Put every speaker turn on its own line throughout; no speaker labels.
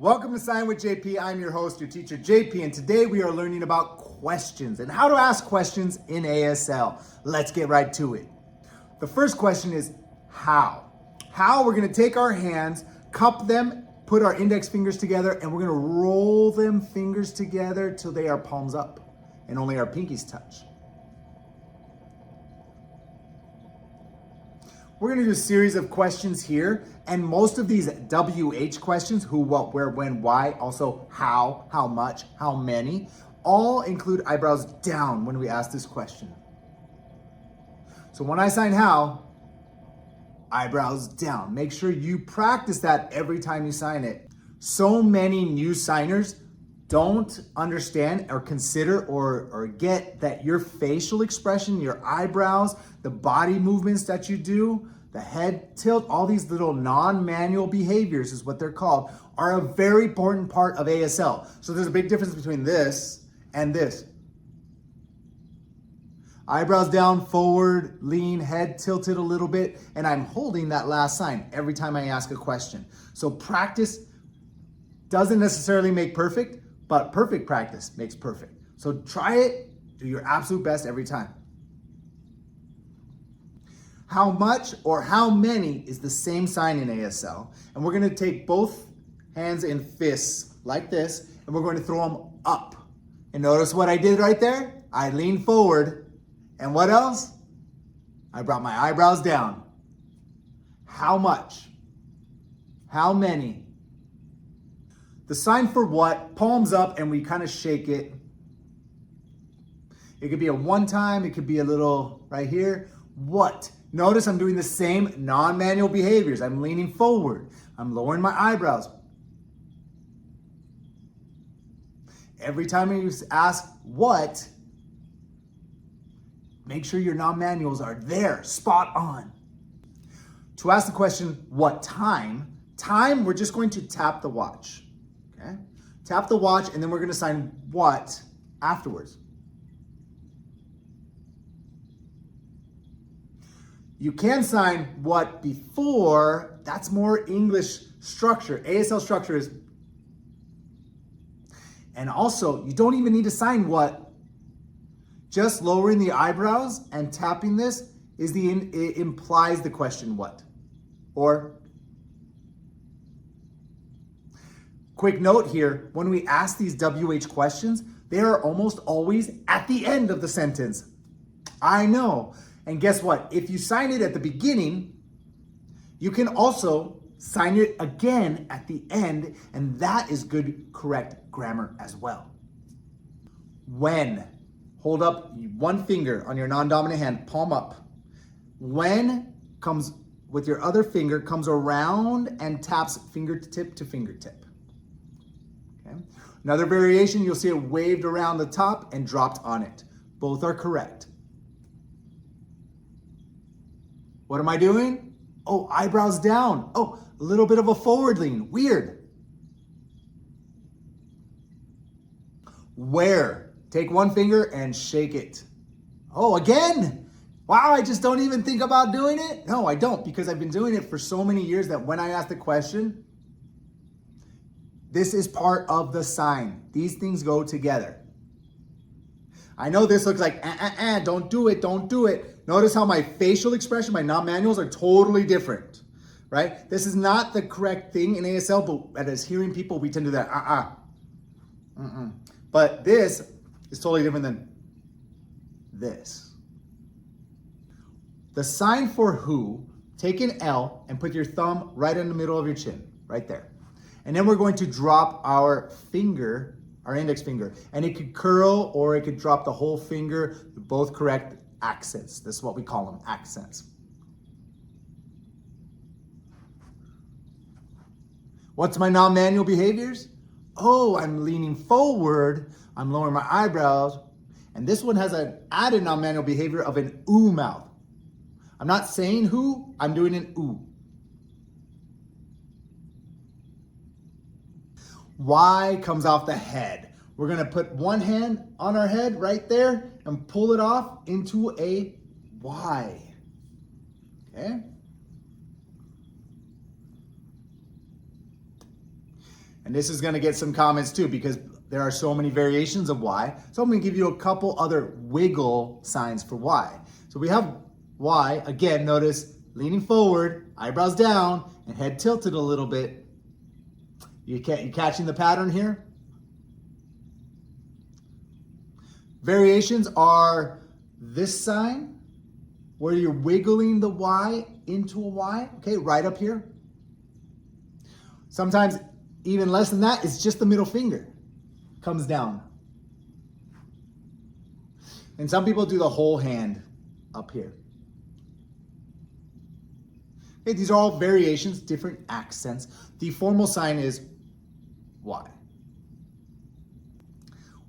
Welcome to Sign with JP. I'm your host, your teacher JP, and today we are learning about questions and how to ask questions in ASL. Let's get right to it. The first question is how? How we're gonna take our hands, cup them, put our index fingers together, and we're gonna roll them fingers together till they are palms up and only our pinkies touch. We're gonna do a series of questions here, and most of these WH questions, who, what, where, when, why, also how much, how many, all include eyebrows down when we ask this question. So when I sign how, eyebrows down. Make sure you practice that every time you sign it. So many new signers don't understand or consider or get that your facial expression, your eyebrows, the body movements that you do, the head tilt, all these little non-manual behaviors is what they're called, are a very important part of ASL. So there's a big difference between this and this. Eyebrows down, forward, lean, head tilted a little bit, and I'm holding that last sign every time I ask a question. So practice doesn't necessarily make perfect, but perfect practice makes perfect. So try it, do your absolute best every time. How much or how many is the same sign in ASL, and we're gonna take both hands in fists like this, and we're going to throw them up. And notice what I did right there? I leaned forward, and what else? I brought my eyebrows down. How much? How many? The sign for what, palms up, and we kind of shake it. It could be a one time, it could be a little right here. What? Notice I'm doing the same non-manual behaviors. I'm leaning forward. I'm lowering my eyebrows. Every time you ask what, make sure your non-manuals are there, spot on. To ask the question, what time? Time, we're just going to tap the watch. Okay? Tap the watch, and then we're going to sign what afterwards. You can sign what before, that's more English structure. ASL structure is, and also you don't even need to sign what. Just lowering the eyebrows and tapping this is it implies the question what. Or, quick note here, when we ask these WH questions, they are almost always at the end of the sentence. I know. And guess what? If you sign it at the beginning, you can also sign it again at the end, and that is good, correct grammar as well. When, hold up one finger on your non-dominant hand, palm up. When comes with your other finger, comes around and taps fingertip to fingertip. Okay. Another variation, you'll see it waved around the top and dropped on it. Both are correct. What am I doing? Oh, eyebrows down. Oh, a little bit of a forward lean. Weird. Where? Take one finger and shake it. Oh, again? Wow, I just don't even think about doing it? No, I don't, because I've been doing it for so many years that when I ask the question, this is part of the sign. These things go together. I know this looks like, don't do it, don't do it. Notice how my facial expression, my non-manuals are totally different, right? This is not the correct thing in ASL, but as hearing people, we tend to do that, But this is totally different than this. The sign for who, take an L and put your thumb right in the middle of your chin, right there. And then we're going to drop our finger, our index finger, and it could curl or it could drop the whole finger, both correct accents. This is what we call them, accents. What's my non-manual behaviors? Oh, I'm leaning forward, I'm lowering my eyebrows, and this one has an added non-manual behavior of an ooh mouth. I'm not saying who, I'm doing an ooh. Y comes off the head. We're gonna put one hand on our head right there and pull it off into a Y. Okay? And this is gonna get some comments too because there are so many variations of Y. So I'm gonna give you a couple other wiggle signs for Y. So we have Y, again, notice leaning forward, eyebrows down, and head tilted a little bit. You catching the pattern here? Variations are this sign, where you're wiggling the Y into a Y, okay, right up here. Sometimes even less than that is just the middle finger comes down. And some people do the whole hand up here. Okay, these are all variations, different accents. The formal sign is Y.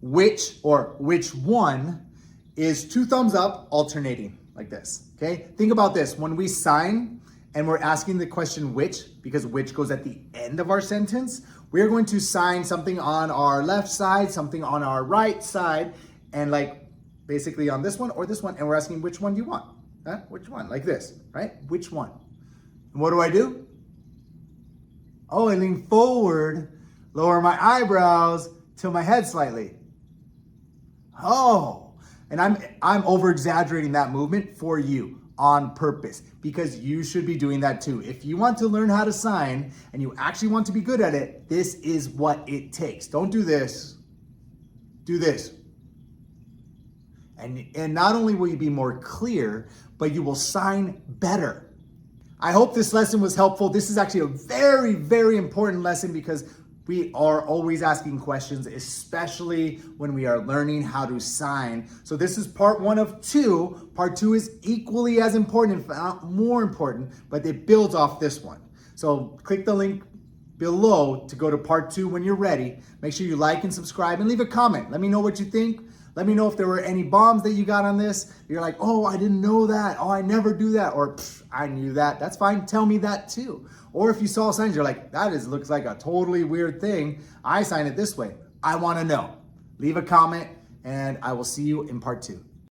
Which one is 2 thumbs up alternating like this, okay? Think about this. When we sign and we're asking the question which, because which goes at the end of our sentence, we're going to sign something on our left side, something on our right side, and like basically on this one or this one, and we're asking which one do you want? Huh? Which one? Like this, right? Which one? And what do? Oh, I lean forward, lower my eyebrows, tilt my head slightly. Oh, and I'm over exaggerating that movement for you on purpose because you should be doing that too. If you want to learn how to sign and you actually want to be good at it, this is what it takes. Don't do this, do this. And not only will you be more clear, but you will sign better. I hope this lesson was helpful. This is actually a very, very important lesson because we are always asking questions, especially when we are learning how to sign. So this is part 1 of 2. Part 2 is equally as important, if not more important, but it builds off this one. So click the link below to go to part 2 when you're ready. Make sure you like and subscribe and leave a comment. Let me know what you think. Let me know if there were any bombs that you got on this. You're like, oh, I didn't know that. Oh, I never do that. Or I knew that. That's fine. Tell me that too. Or if you saw signs, you're like, looks like a totally weird thing. I sign it this way. I want to know. Leave a comment and I will see you in part 2.